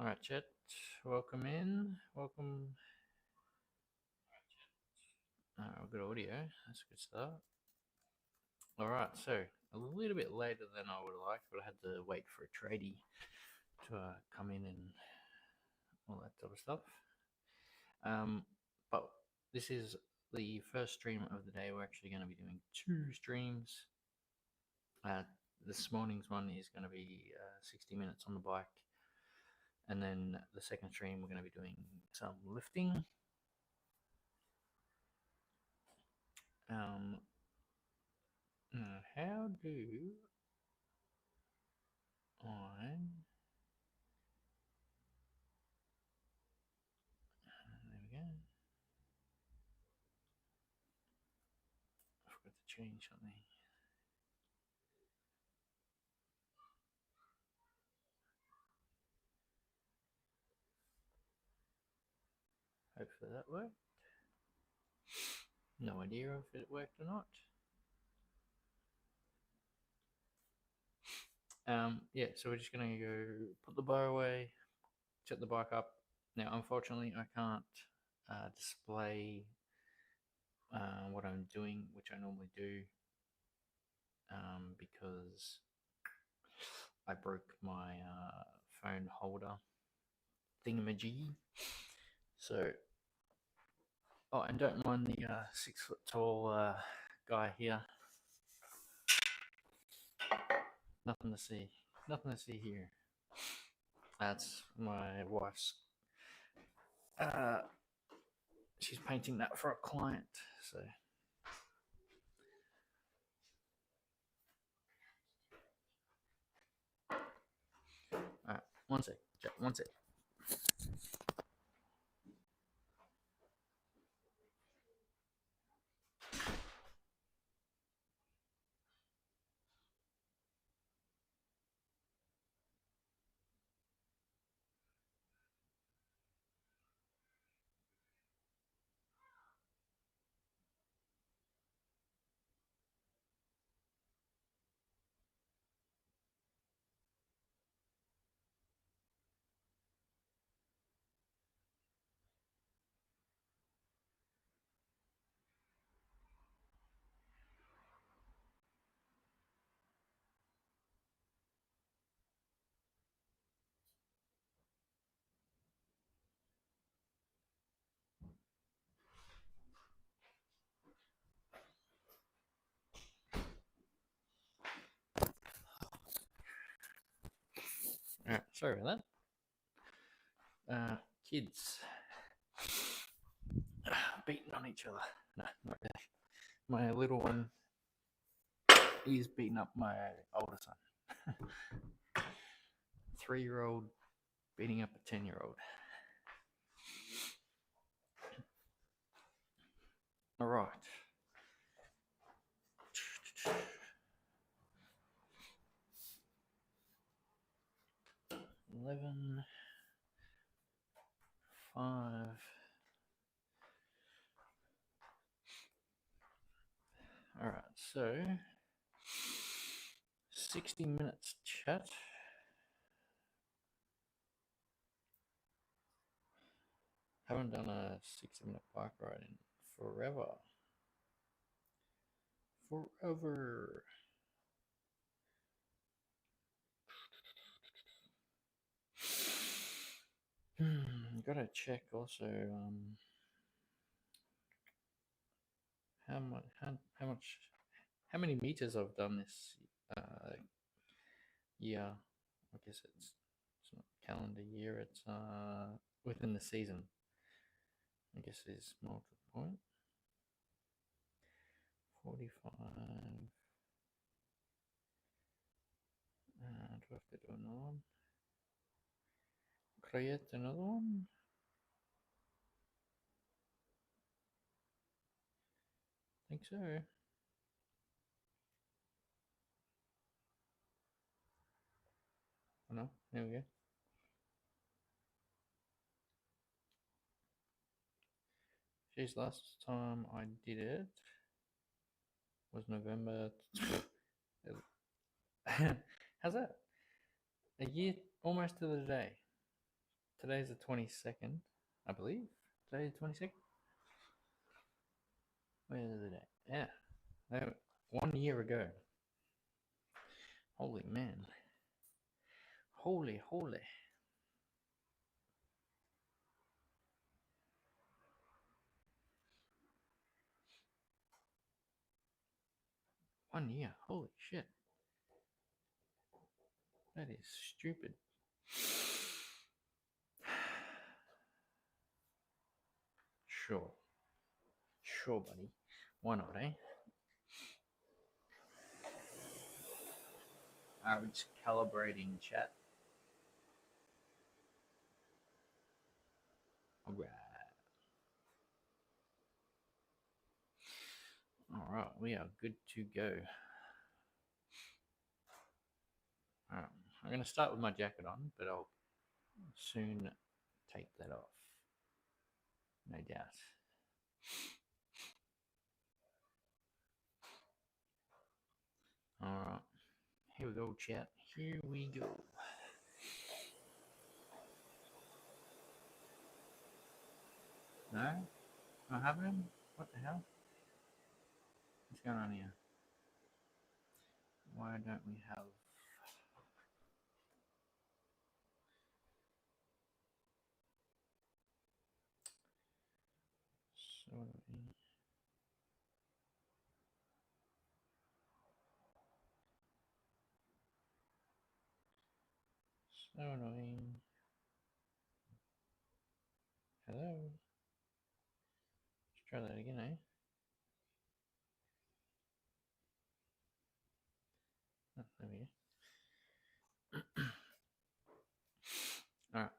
All right, Chet, welcome in. Welcome. Good audio. That's a good start. All right, so a little bit later than I would have liked, but I had to wait for a tradie to come in and all that sort of stuff. But this is the first stream of the day. We're actually going to be doing 2 streams. This morning's one is going to be 60 minutes on the bike. And then the second stream, we're going to be doing some lifting. How do I... There we go. I forgot to change something. Hopefully that worked. No idea if it worked or not. Yeah, so we're just gonna go put the bar away, set the bike up. Now, unfortunately, I can't display what I'm doing, which I normally do, because I broke my phone holder thingamajiggy. So, oh, and don't mind the 6 foot tall guy here. Nothing to see. Nothing to see here. That's my wife's. She's painting that for a client. So. Alright, one sec. One sec. Alright, sorry about that. Kids beating on each other. No, not really. My little one is beating up my older son. 3-year-old beating up a 10-year-old. All right. $11.05. All right, so 60 minutes chat. Haven't done a 60-minute bike ride in forever. Gotta check also how many meters I've done this year. I guess it's not calendar year, it's within the season. I guess is more to the point. 45. Do I have to do another one? Create another one? I think so. Oh no, there we go. Geez, last time I did it was November. How's that? A year almost to the day. Today's the 22nd, I believe. Today's the 22nd. Where is the day? Yeah. No, 1 year ago. Holy man. Holy. 1 year. Holy shit. That is stupid. Sure. Sure, buddy. Why not, eh? We're just calibrating chat. Alright. Alright, we are good to go. I'm going to start with my jacket on, but I'll soon take that off. No doubt. Alright. Here we go, chat. Here we go. No? Not happening? What the hell? What's going on here? Why don't we have... So annoying. Hello? Let's try that again, eh? Oh, there we go. Alright.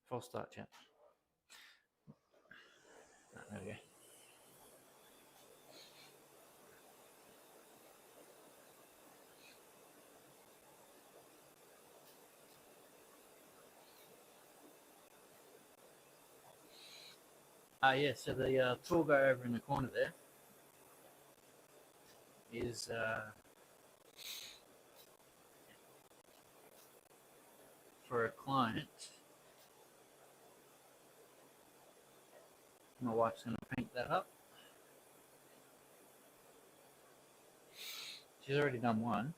Full start, chat. There we go. Yeah, so the tool guy over in the corner there is for a client. My wife's going to paint that up. She's already done one.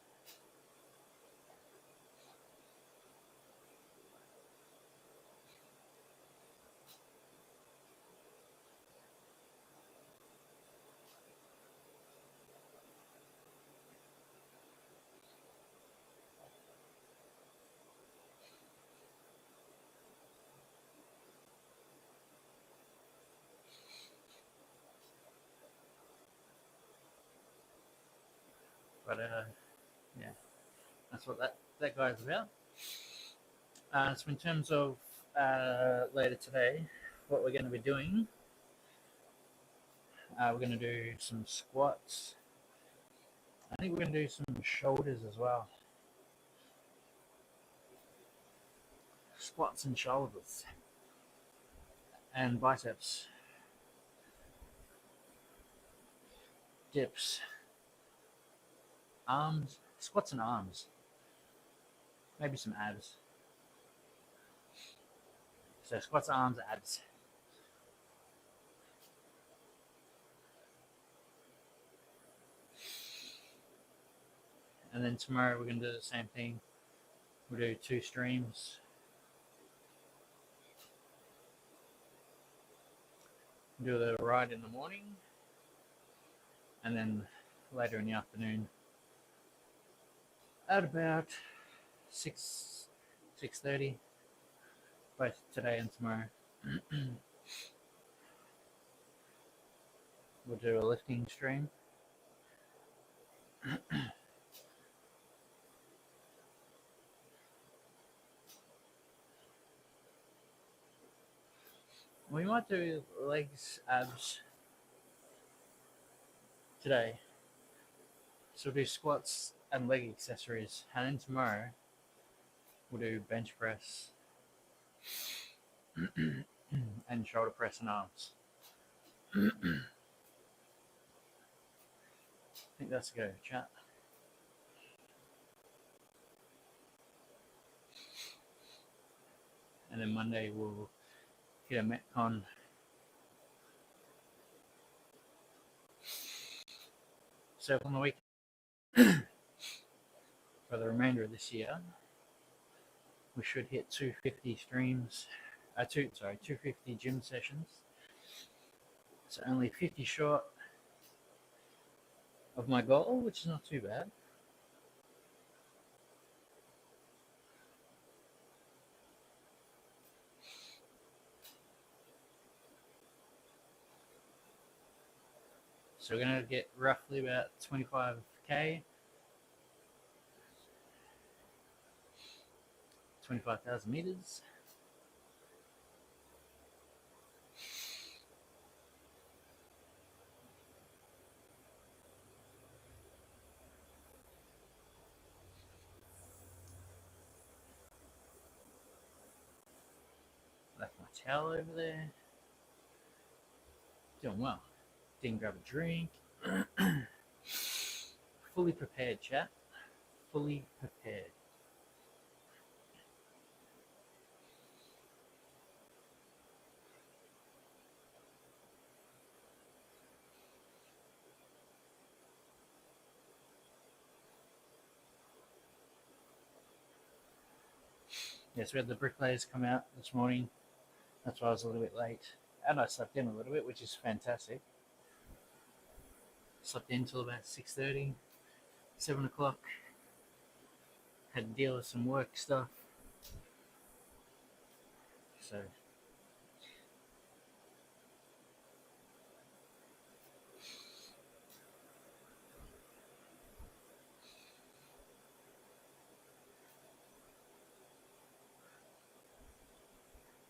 But yeah, that's what that guy's about. So in terms of later today, what we're going to be doing, we're going to do some squats. I think we're going to do some shoulders as well. Squats and shoulders. And biceps. Dips. Arms. Squats and arms. Maybe some abs. So squats, arms, abs. And then tomorrow we're going to do the same thing. We'll do 2 streams. Do the ride in the morning. And then later in the afternoon at about 6:30, both today and tomorrow. We'll do a lifting stream. We might do legs, abs today. So we'll do squats and leg accessories. And then tomorrow we'll do bench press and shoulder press and arms. I think that's a go, chat. and then Monday we'll hit a Metcon. So on the week for the remainder of this year, we should hit 250 streams, 250 gym sessions. So only 50 short of my goal, which is not too bad. So we're going to get roughly about 25k, 25,000 meters. Left my towel over there. Doing well. Didn't grab a drink. Fully prepared, chat. Fully prepared. Yes, we had the bricklayers come out this morning. That's why I was a little bit late. And I slept in a little bit, which is fantastic. Slept in until about 6:30, 7 o'clock. Had to deal with some work stuff. So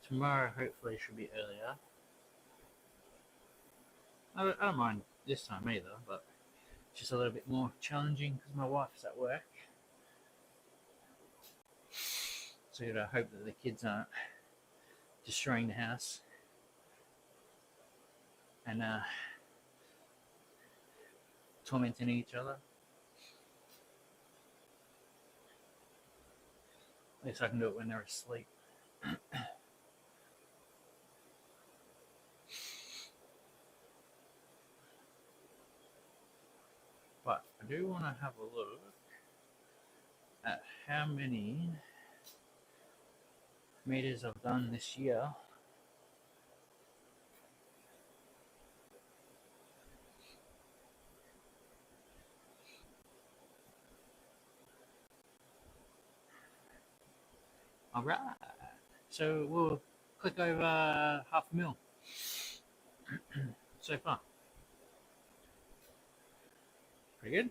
tomorrow hopefully should be earlier. I don't mind this time either, but it's just a little bit more challenging because my wife's at work. So you gotta hope that the kids aren't destroying the house and tormenting each other. At least I can do it when they're asleep. But I do want to have a look at how many meters I've done this year. All right. So we'll click over 500,000 so far. Pretty good.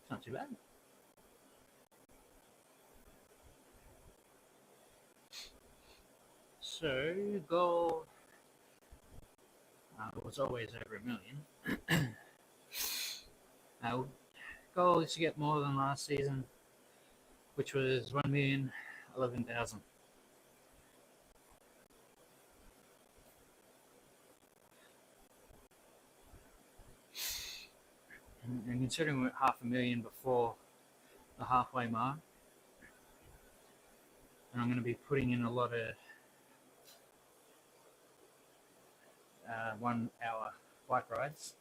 It's not too bad. So goal was always over 1 million. Our goal is to get more than last season, which was 1,011,000. And considering we're at 500,000 before the halfway mark, and I'm going to be putting in a lot of 1 hour bike rides.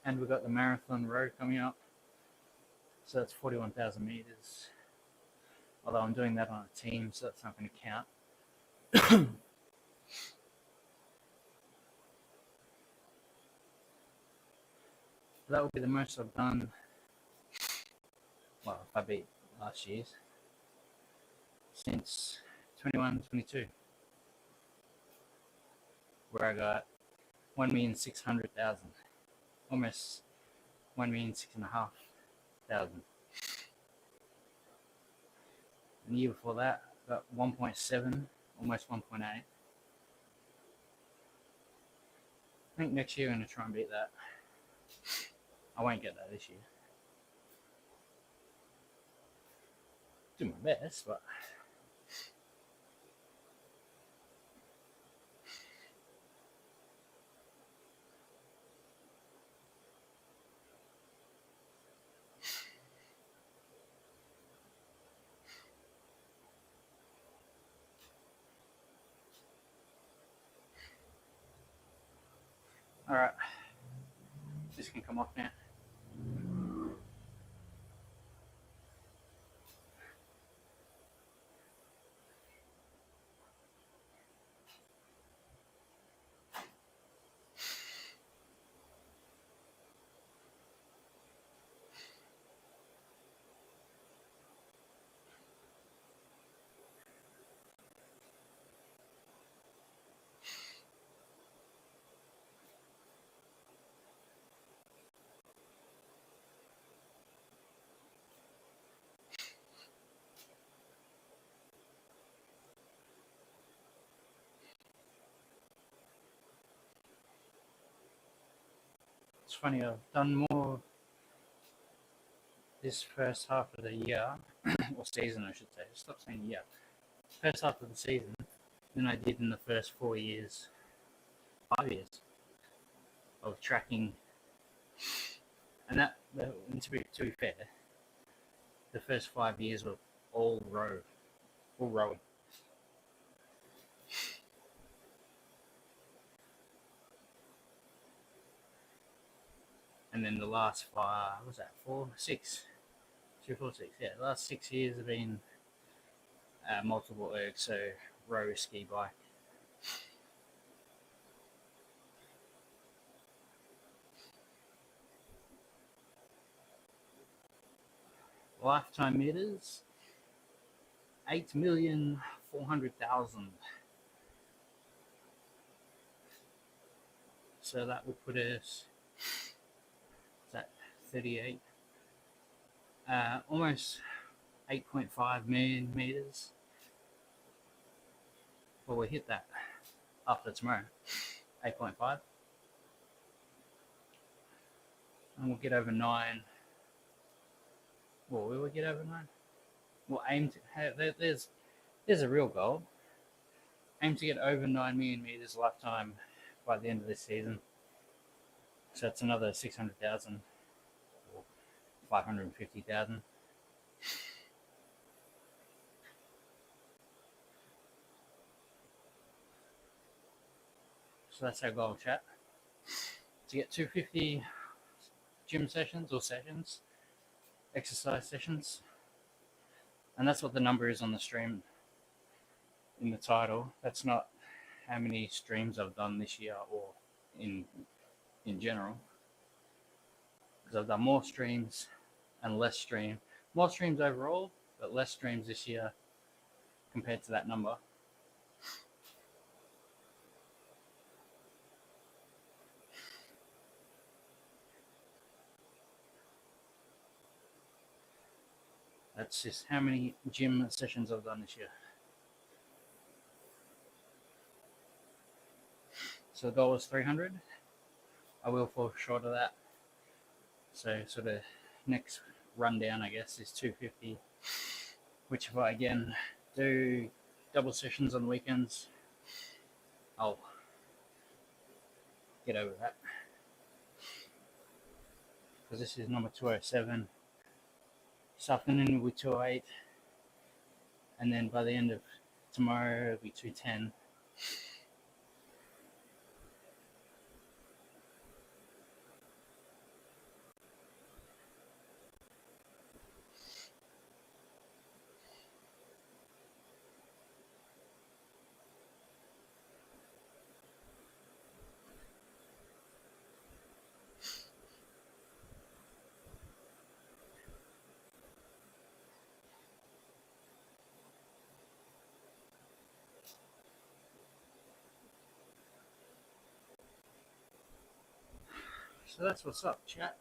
And we've got the marathon road coming up, so that's 41,000 meters. Although I'm doing that on a team, so that's not going to count. That will be the most I've done. Well, if I beat last year's, since 21-22, where I got 1,600,000, almost 1,650,000. And the year before that, I got 1.7, almost 1.8. I think next year I'm going to try and beat that. I won't get that this year. Do my best, but come off now. It's funny, I've done more this first half of the year, or season I should say, stop saying year, first half of the season than I did in the first 4 years, 5 years of tracking. And to be fair, the first 5 years were all rowing. And then the last 5, what was that, 4, 6, 2, 4, 6, yeah, the last 6 years have been multiple ergs, so row, ski, bike. Lifetime meters, 8,400,000. So that will put us, is that 38? Almost 8.5 million meters. Well, we hit that after tomorrow, 8.5. And we'll get over 9. Well, will we get over 9? We'll aim to have, there's a real goal. Aim to get over 9 million meters lifetime by the end of this season. So that's another 600,000 or 550,000. So that's our goal, chat. To get 250 gym sessions or sessions, exercise sessions. And that's what the number is on the stream in the title. That's not how many streams I've done this year or in general. Because I've done more streams and less stream. More streams overall, but less streams this year compared to that number. That's just how many gym sessions I've done this year. So the goal is 300. I will fall short of that. So sort of next rundown, I guess, is 250, which if I again do double sessions on weekends, I'll get over that. Because this is number 207. This afternoon will be 208. And then by the end of tomorrow, it'll be 210. So that's what's up, chat.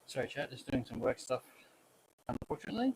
Sorry, chat, just doing some work stuff, unfortunately.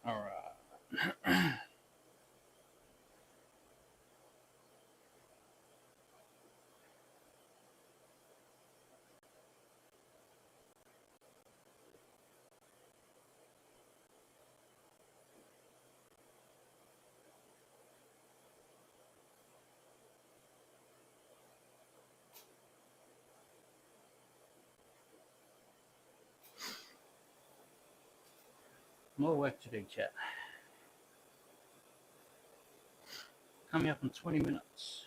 All right. More work to do, chat. Coming up in 20 minutes.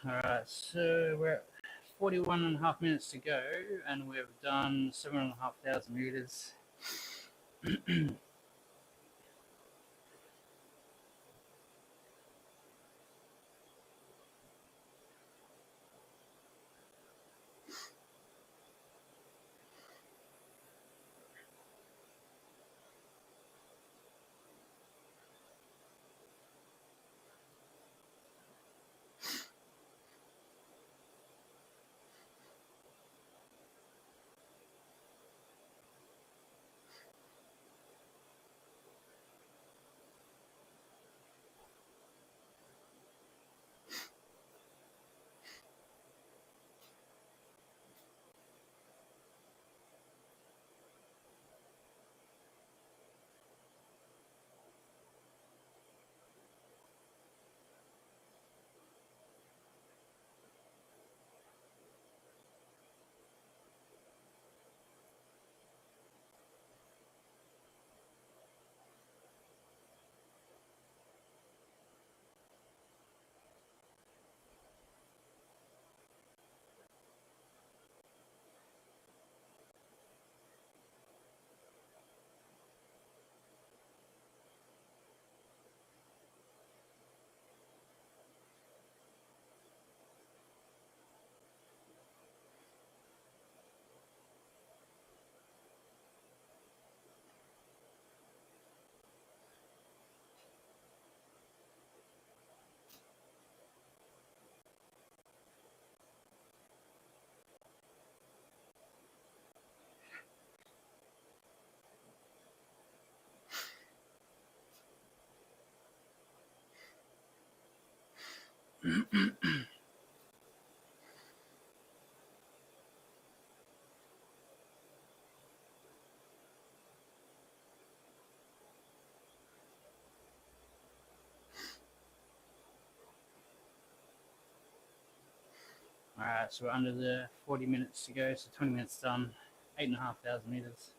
All right, so we're at 41.5 minutes to go, and we've done 7,500 meters. Alright, so we're under the 40 minutes to go, so 20 minutes done, 8,500 meters.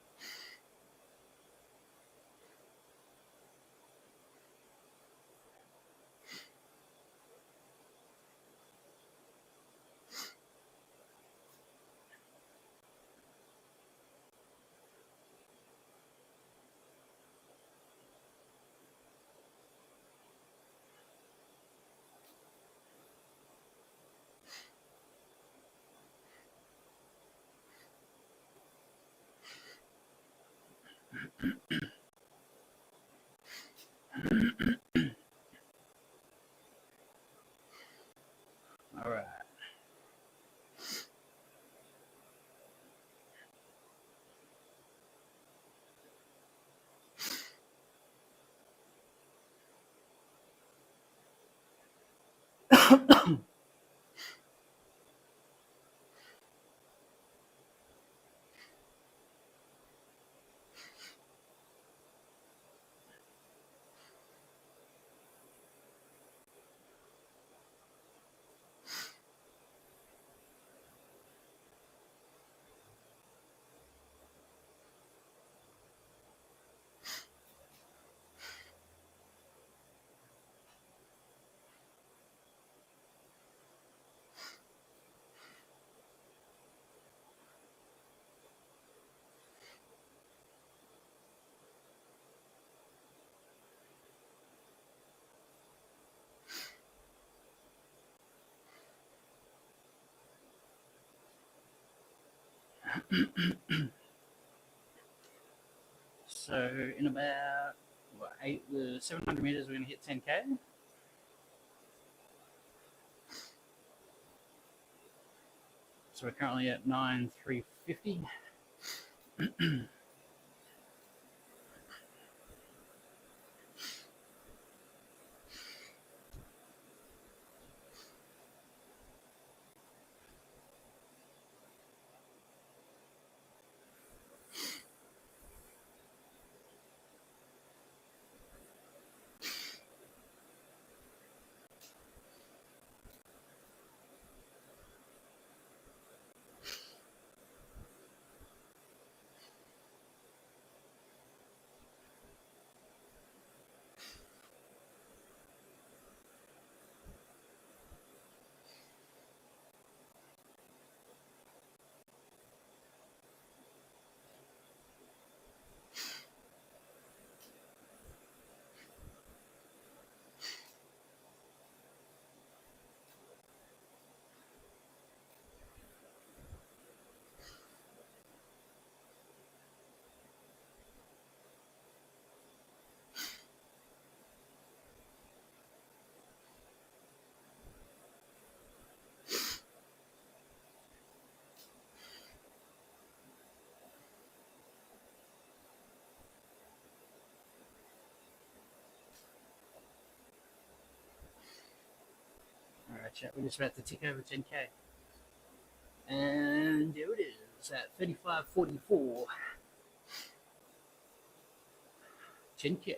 Alright. So in about 700 meters, we're going to hit 10k. So we're currently at 9,350. Alright, chat, we're just about to tick over 10k. And there it is at 35.44. 10k.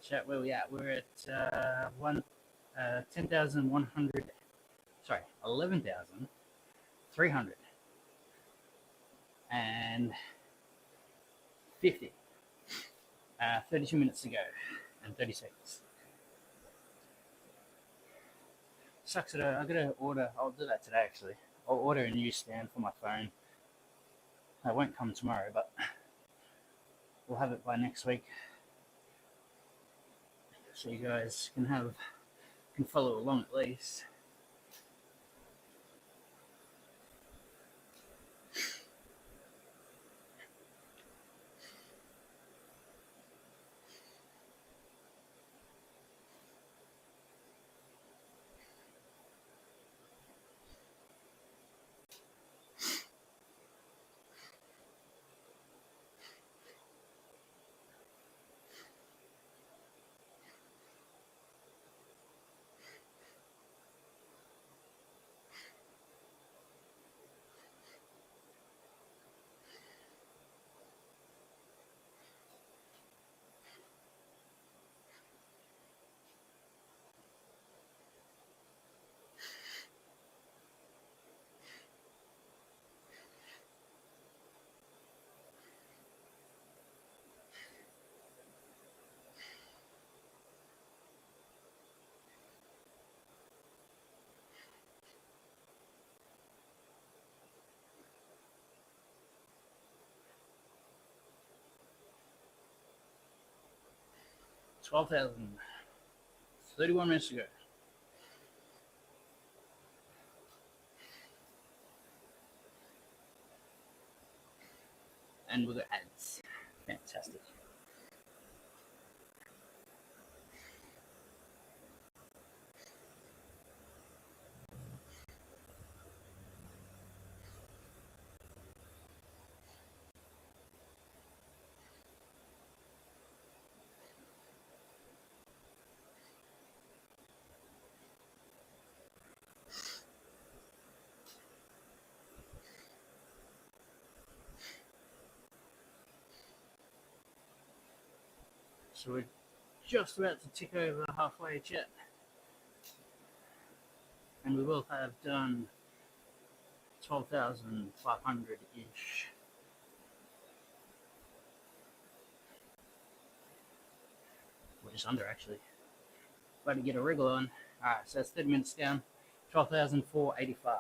chat. Where we at? We're at 10,100. Sorry, 11,350. 32 minutes to go and 30 seconds. Sucks that I gotta order. I'll do that today actually. I'll order a new stand for my phone. It won't come tomorrow, but we'll have it by next week, so you guys can follow along at least. $12,000. 31 minutes to go. And we'll go ads. Fantastic. So we're just about to tick over halfway, chat. And we will have done 12,500-ish. We're just under, actually. About to get a wriggle on. Alright, so that's 30 minutes down. 12,485.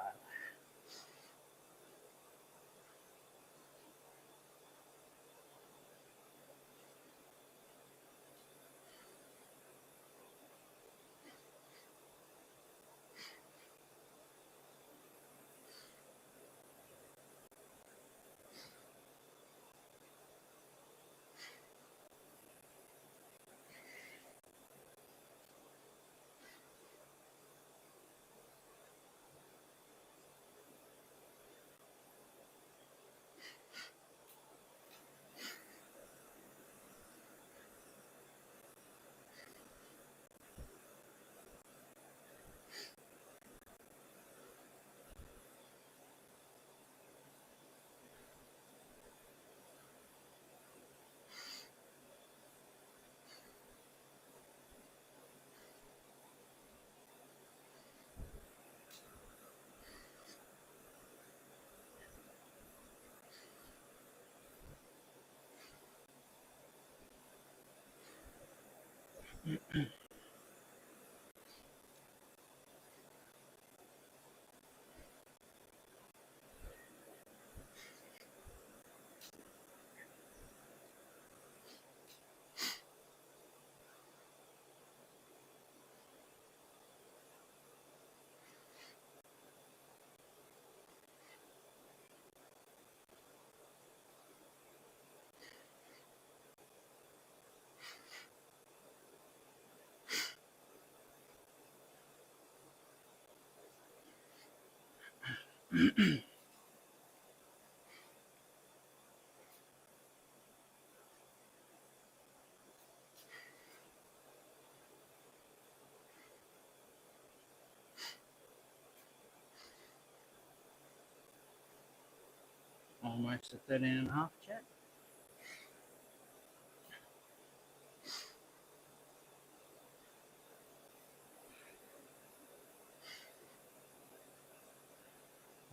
Almost at 13.5, chat.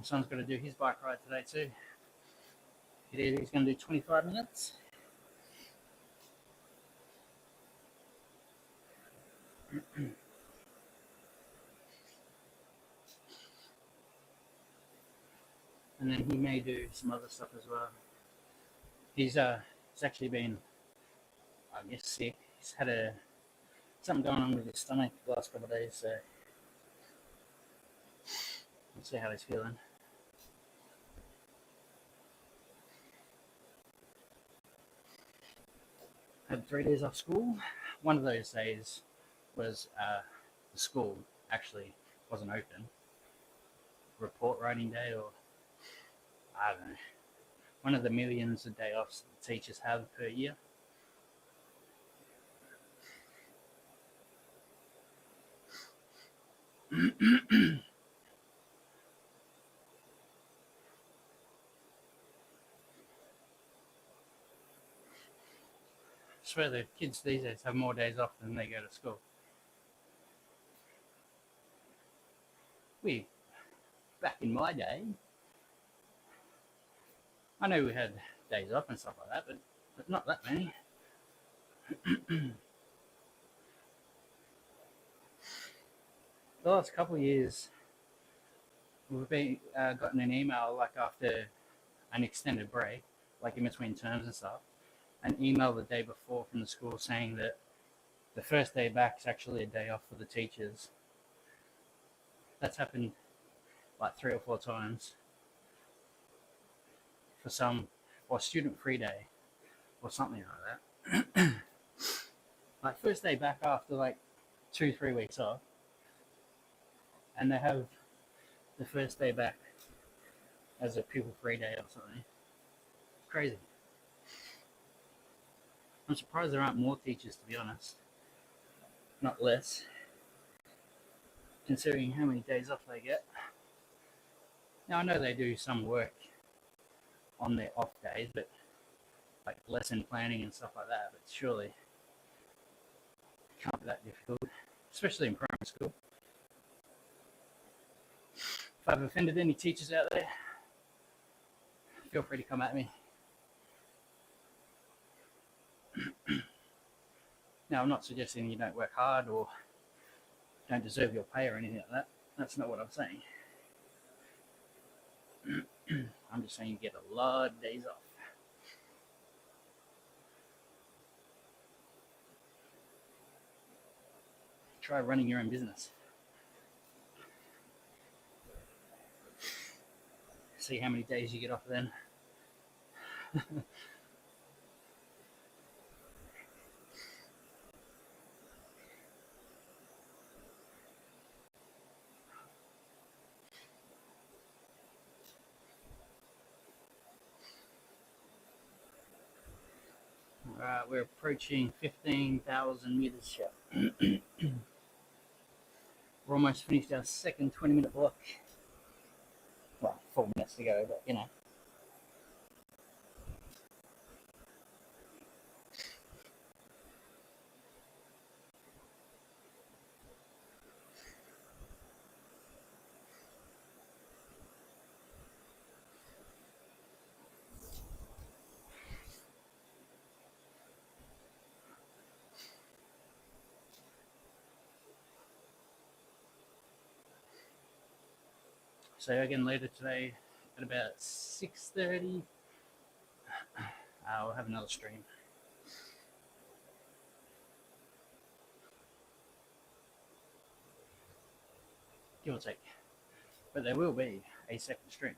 My son's got to do his bike ride today too. He's going to do 25 minutes. And then he may do some other stuff as well. He's actually been, I guess, sick. He's had something going on with his stomach the last couple of days, so we'll see how he's feeling. Had 3 days off school. One of those days was the school actually wasn't open. Report writing day, or I don't know, one of the millions of day offs that teachers have per year. I swear the kids these days have more days off than they go to school. Back in my day, I know we had days off and stuff like that, but not that many. The last couple of years, we've gotten an email like after an extended break, like in between terms and stuff, an email the day before from the school saying that the first day back is actually a day off for the teachers. That's happened like 3 or 4 times for some, or student-free day, or something like that. Like first day back after like 2-3 weeks off, and they have the first day back as a pupil-free day or something. Crazy. I'm surprised there aren't more teachers, to be honest. Not less, considering how many days off they get. Now, I know they do some work on their off days, but like lesson planning and stuff like that, but surely it can't be that difficult, especially in primary school. If I've offended any teachers out there, feel free to come at me. Now, I'm not suggesting you don't work hard or don't deserve your pay or anything like that. That's not what I'm saying. I'm just saying you get a lot of days off. Try running your own business. See how many days you get off then. Alright, we're approaching 15,000 meters here. We're almost finished our second 20-minute block. Well, 4 minutes to go, but you know. So again, later today at about 6:30, I'll have another stream. Give or take. But there will be a second stream.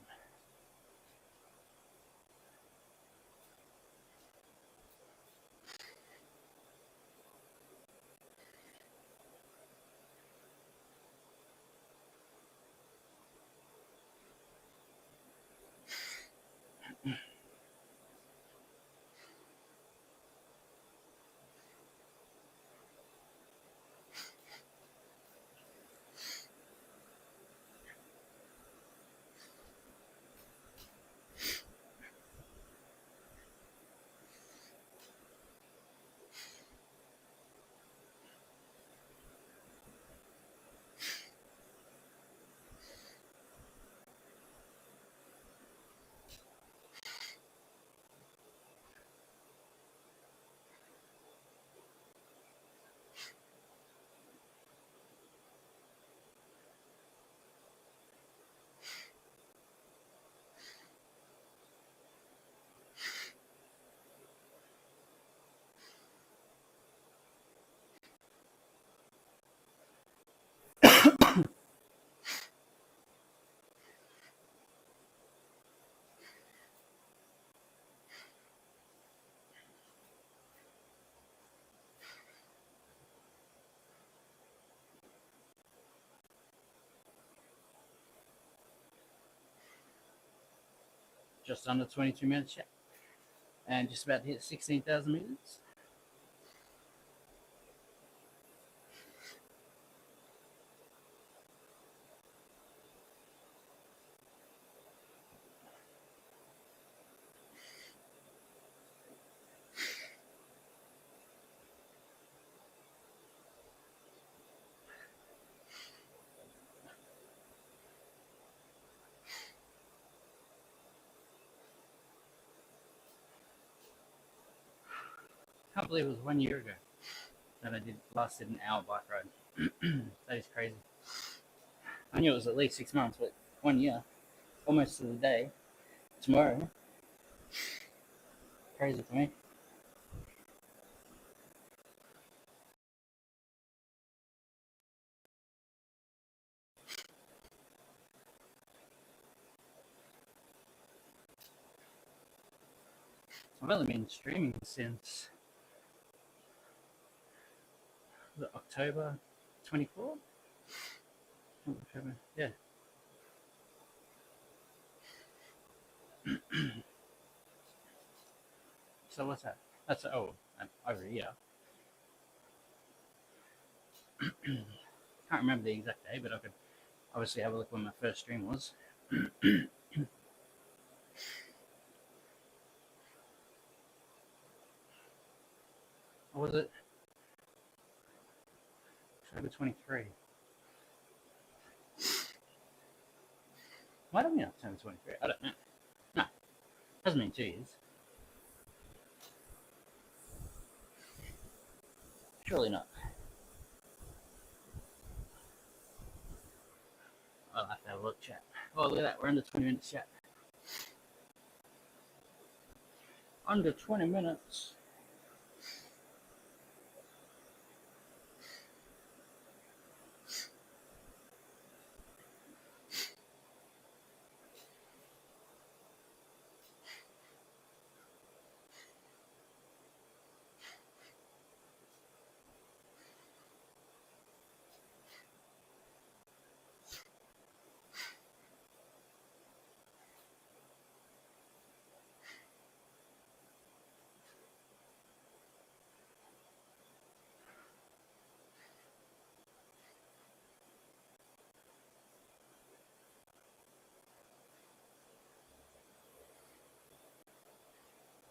just under 22 minutes yet, and just about to hit 16,000 meters. I can't believe it was 1 year ago that I last did an hour bike ride. That is crazy. I knew it was at least 6 months, but 1 year, almost to the day, tomorrow. Crazy to me. I've only been streaming since October 24? Yeah. So what's that? That's over a year. Can't remember the exact day, but I could obviously have a look when my first stream was. Or was it October 23? Might have been October 23. I don't know. No, hasn't been 2 years. Surely not. I'll have to have a look, chat. Oh, look at that. We're under 20 minutes, chat. Under 20 minutes.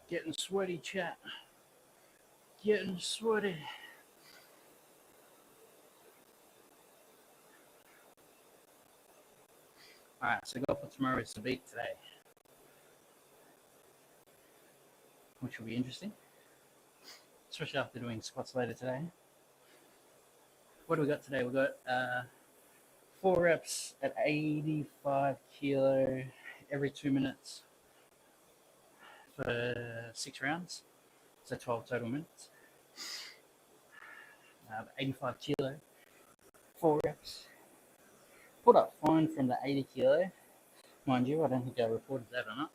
Getting sweaty, chat. Getting sweaty. Alright, so goal for tomorrow is to beat today, which will be interesting, especially after doing squats later today. What do we got today? We got 4 reps at 85 kilo every 2 minutes for 6 rounds, so 12 total minutes. 85 kilo, 4 reps. Pulled up fine from the 80 kilo. Mind you, I don't think I reported that or not.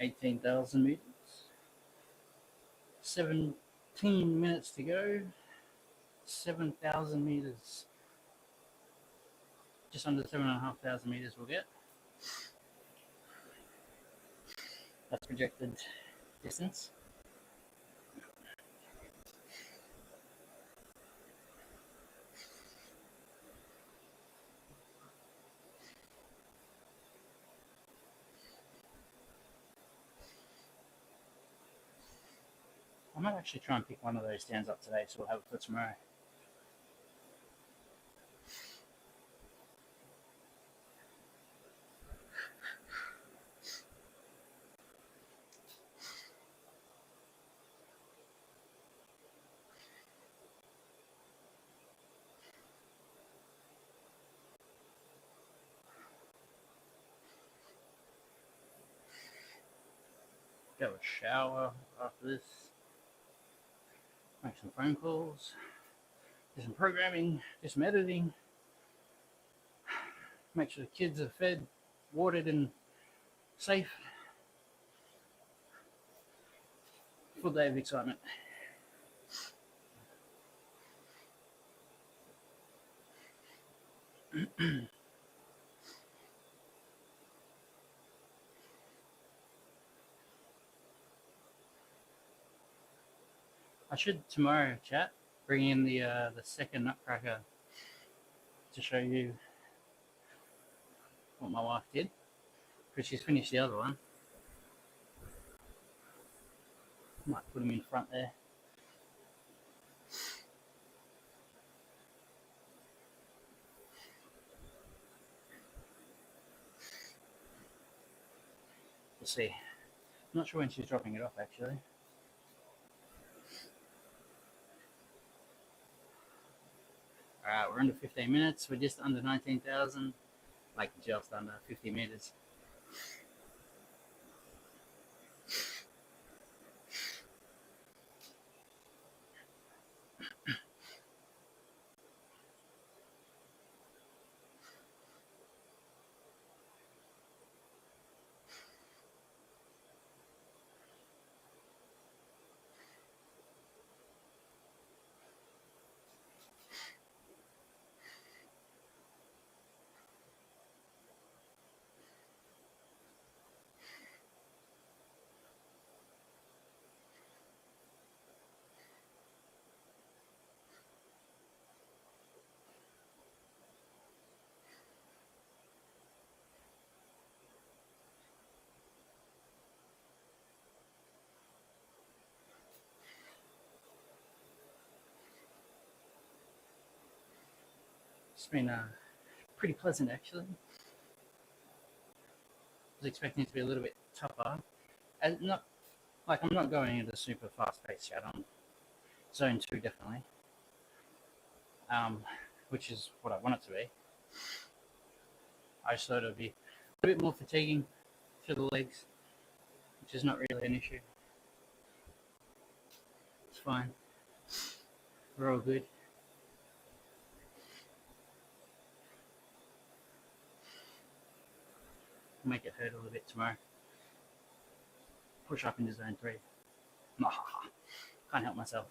$18,000 meters. 17 minutes to go. 7,000 meters. just under 7,500 meters we'll get. That's projected distance. I might actually try and pick one of those stands up today, so we'll have it for tomorrow. Go a shower after this. Make some phone calls. Do some programming. Do some editing. Make sure the kids are fed, watered, and safe. Full day of excitement. I should tomorrow, chat, bring in the second nutcracker to show you what my wife did, because she's finished the other one. Might put him in front there. We'll see. I'm not sure when she's dropping it off, actually. Alright, we're under 15 minutes. We're just under 19,000, like just under 50 meters. It's been pretty pleasant, actually. I was expecting it to be a little bit tougher. And not like I'm not going into super fast pace yet. I'm zone 2 definitely, which is what I want it to be. I just thought it would be a bit more fatiguing for the legs, which is not really an issue. It's fine. We're all good. Make it hurt a little bit tomorrow. Push up into zone 3. Can't help myself.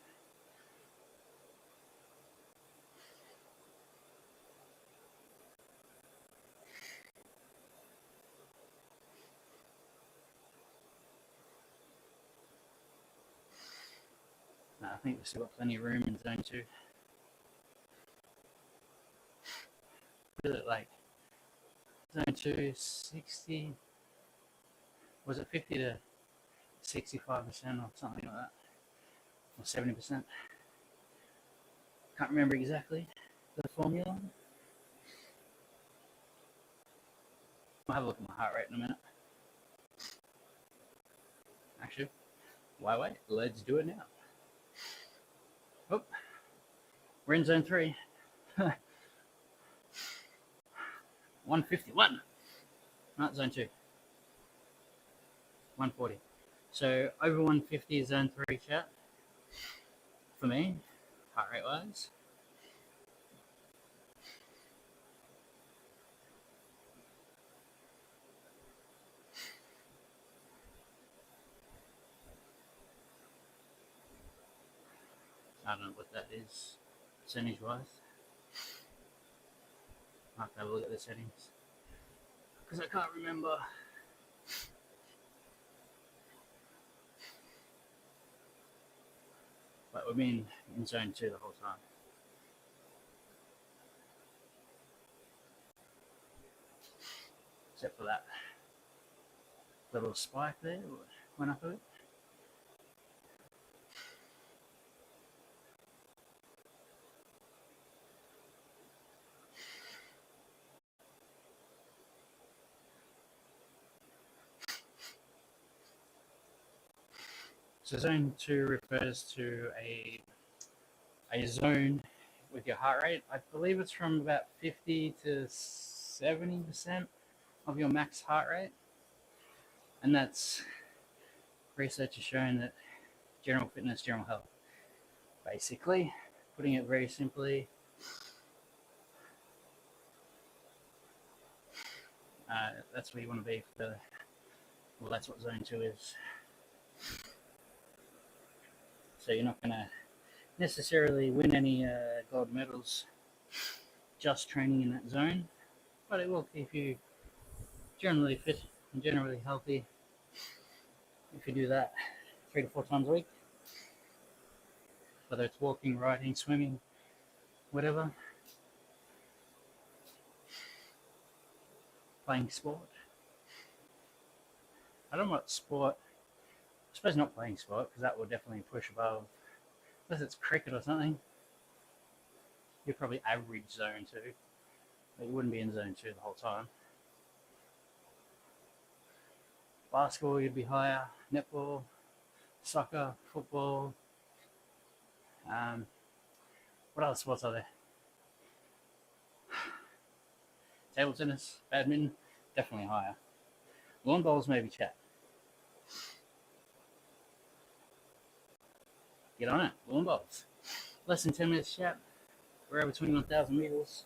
No, I think we've still got plenty of room in zone 2. What is it like? Zone 2, 60. Was it 50 to 65% or something like that? Or 70%? Can't remember exactly the formula. I'll have a look at my heart rate in a minute. Actually, why wait? Let's do it now. Oh, we're in zone 3. 151. Not zone 2. 140. So over 150 is zone 3, chat. For me, heart rate wise. I don't know what that is percentage wise. I have to have a look at the settings because I can't remember. But we've been in zone 2 the whole time. Except for that little spike there, went up a bit. So zone 2 refers to a zone with your heart rate. I believe it's from about 50 to 70% of your max heart rate. And that's research has shown that general fitness, general health, basically, putting it very simply, that's where you want to be for well, that's what zone 2 is. So you're not going to necessarily win any gold medals just training in that zone, but it will keep you generally fit and generally healthy if you do that 3 to 4 times a week, whether it's walking, riding, swimming, whatever, playing sport. I don't know what sport, I suppose not playing sport, because that will definitely push above, unless it's cricket or something. You're probably average zone 2, but you wouldn't be in zone 2 the whole time. Basketball, you'd be higher. Netball, soccer, football. What other sports are there? Table tennis, badminton, definitely higher. Lawn bowls, maybe chat. Get on it, lawn bowls. Less than 10 minutes chat. We're over 21,000 meters.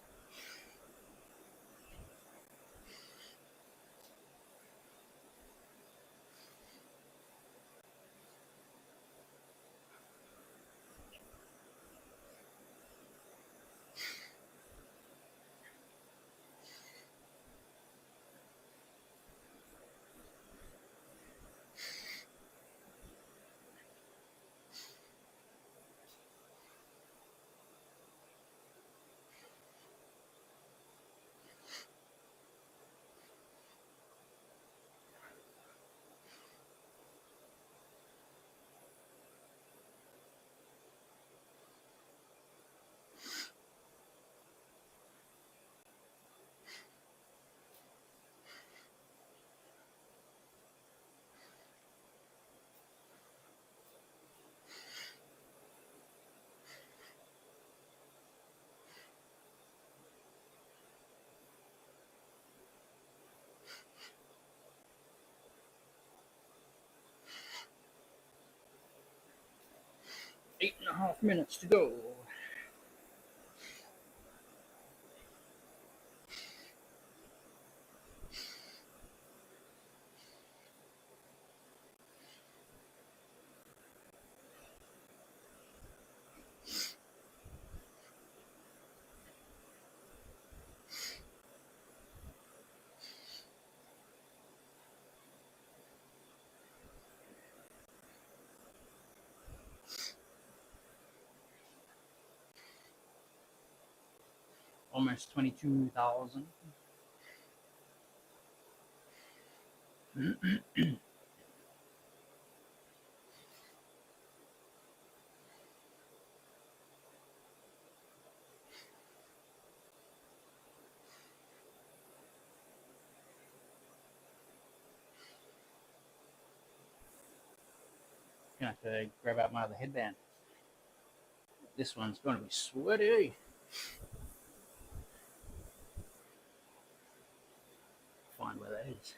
Eight and a half minutes to go. Almost 22,000. Gonna have to grab out my other headband. This one's gonna be sweaty. Find where that is.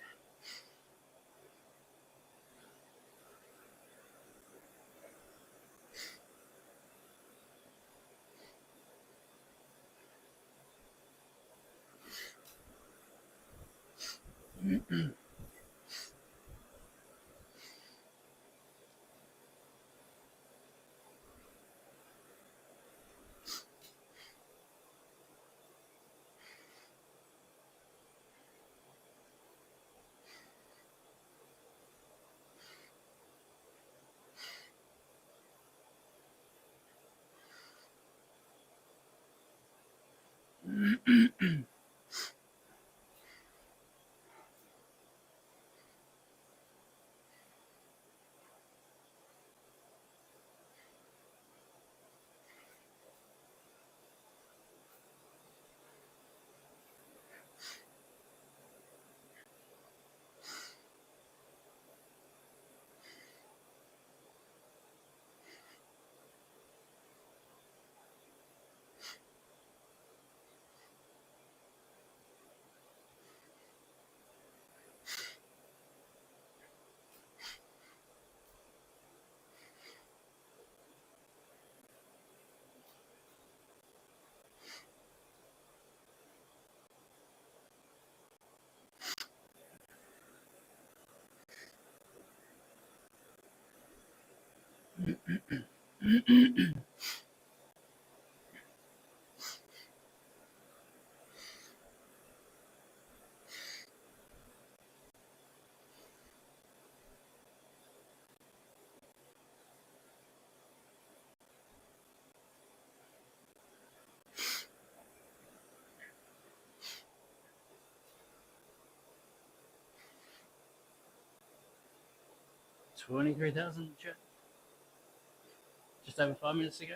23,000 just over 5 minutes ago.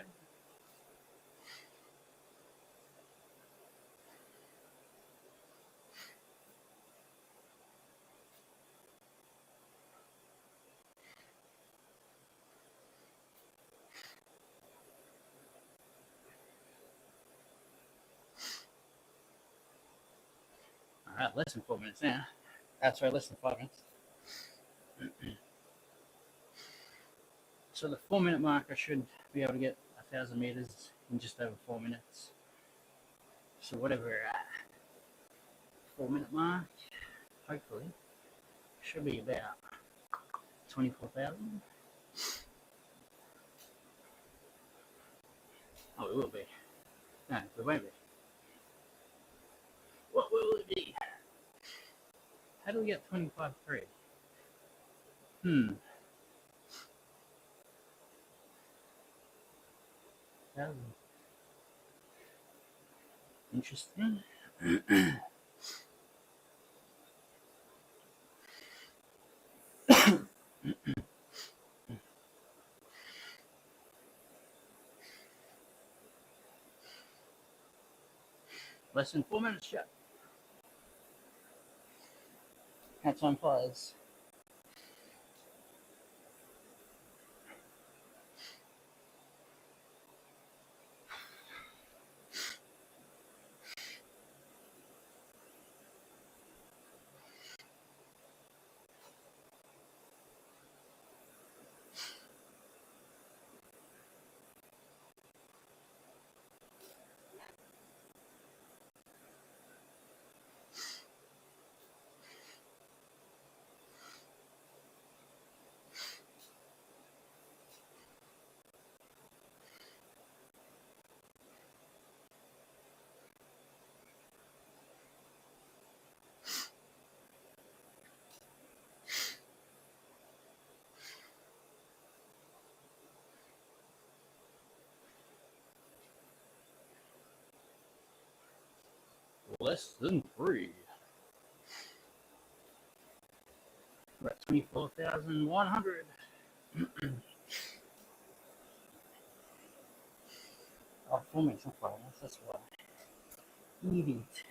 All right, less than 4 minutes now. Sorry, less than 5 minutes. So the 4 minute mark, I should be able to get 1,000 meters in just over 4 minutes. So whatever we're at, 4 minute mark, hopefully, should be about 24,000. Oh, it will be. No, it won't be. What will it be? How do we get 25.3? Interesting. Less than 4 minutes, chat. How time flies. Less than 3. We're at 24,100. Oh, 4 minutes, not 5 minutes, that's why. Eat it.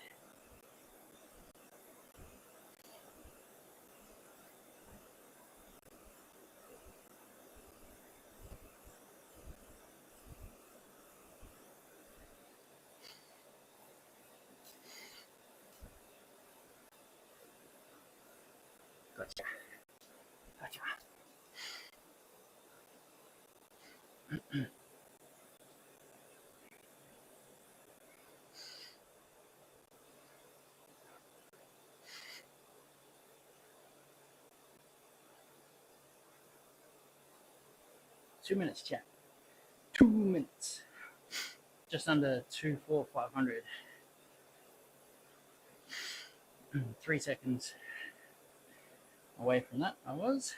Gotcha. 2 minutes, chat. 2 minutes. Just under 2,4,500. 3 seconds away from that, I was.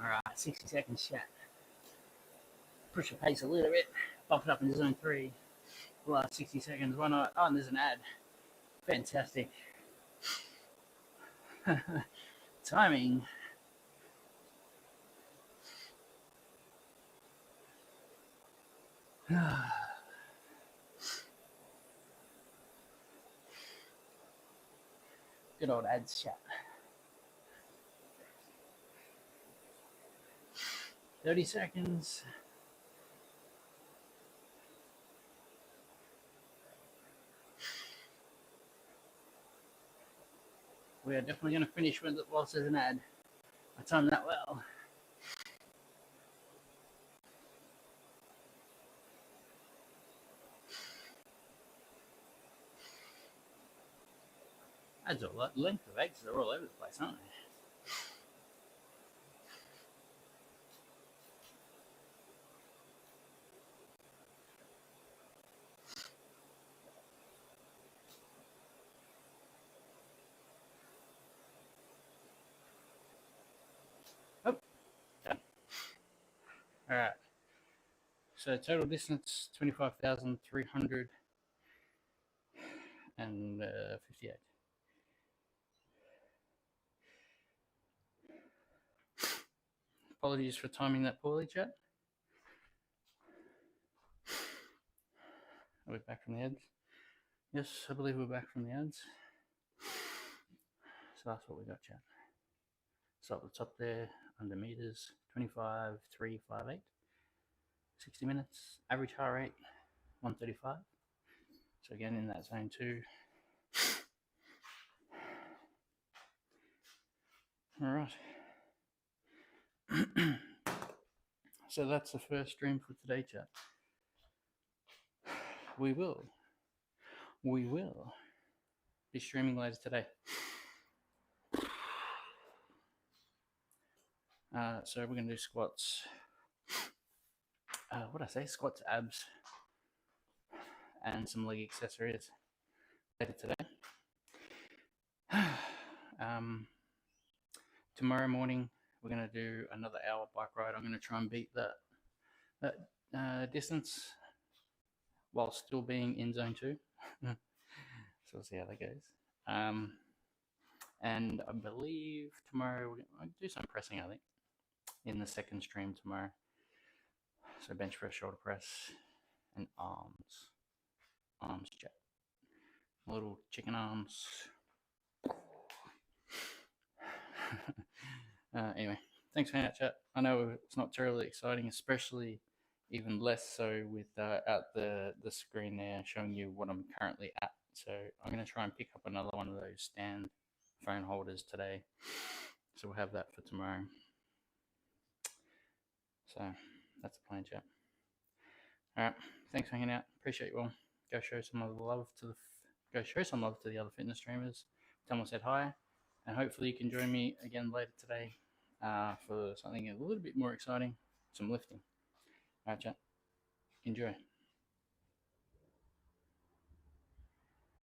All right, 60 seconds, chat. Push the pace a little bit. Bump it up into zone 3. The last 60 seconds. Why not? Oh, and there's an ad. Fantastic. Timing. Good old ads chat. 30 seconds. We are definitely going to finish whilst there's an ad. I timed that well. Ads are a lot. Length of ads are all over the place, aren't they? Oh, done. All right. So total distance 25,358. Apologies for timing that poorly, chat. Are we back from the ads? Yes, I believe we're back from the ads. So that's what we got, chat. So up the top there, under meters, 25,358. 60 minutes, average heart rate, 135. So again, in that zone too. All right. So that's the first stream for today, chat. We will be streaming later today. So we're going to do squats. What did I say? Squats, abs, and some leg accessories later today. Tomorrow morning, we're going to do another hour bike ride. I'm going to try and beat that distance while still being in zone 2. So we'll see how that goes. And I believe tomorrow we're going to do some pressing, I think, in the second stream tomorrow. So bench press, shoulder press, and arms. Arms, chat. Little chicken arms. Anyway, thanks for that, chat. I know it's not terribly exciting, especially even less so with out the screen there showing you what I'm currently at. So I'm going to try and pick up another one of those stand phone holders today. So we'll have that for tomorrow. So that's the plan, chat. All right, thanks for hanging out. Appreciate you all. Go show some love to the other fitness streamers. Tell them I said hi, and hopefully you can join me again later today for something a little bit more exciting, some lifting. All right, chat. Enjoy.